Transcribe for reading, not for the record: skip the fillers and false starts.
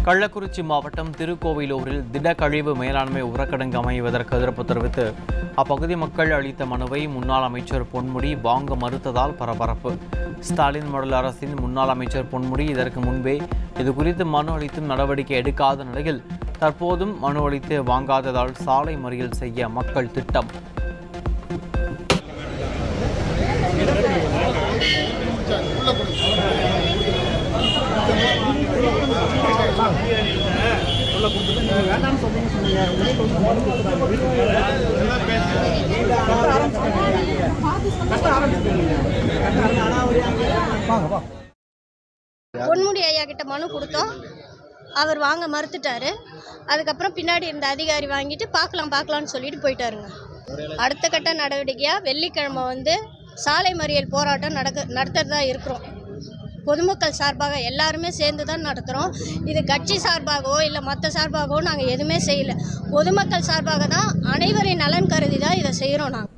கள்ளக்குறிச்சி மாவட்டம் திருக்கோவிலூரில் திடக்கழிவு மேலாண்மை உரக்கிடங்கு அமைவதற்கு எதிர்ப்பு தெரிவித்து அப்பகுதி மக்கள் அளித்த மனுவை முன்னாள் அமைச்சர் பொன்முடி வாங்க மறுத்ததால் பரபரப்பு. ஸ்டாலின் மாடல் அரசின் முன்னாள் அமைச்சர் பொன்முடி இதற்கு முன்பே இதுகுறித்து மனு அளித்தும் நடவடிக்கை எடுக்காத நிலையில் தற்போதும் மனு அளித்து வாங்காததால் சாலை மறியல் செய்ய மக்கள் திட்டம். பொன்முடி ஐயா கிட்ட மனு கொடுத்தோம், அவர் வாங்க மறுத்துட்டாரு. அதுக்கப்புறம் பின்னாடி இருந்த அதிகாரி வாங்கிட்டு பார்க்கலாம்னு சொல்லிட்டு போயிட்டாருங்க. அடுத்த கட்ட நடவடிக்கையாக வெள்ளிக்கிழமை சாலை மறியல் போராட்டம் நடத்துறதா இருக்கிறோம். பொதுமக்கள் சார்பாக எல்லாருமே சேர்ந்து தான் நடத்துகிறோம். இது கட்சி சார்பாகவோ இல்லை மற்ற சார்பாகவோ நாங்கள் எதுவுமே செய்யலை. பொதுமக்கள் சார்பாக தான், அனைவரின் நலன் கருதி தான் இதை செய்கிறோம். நாங்கள்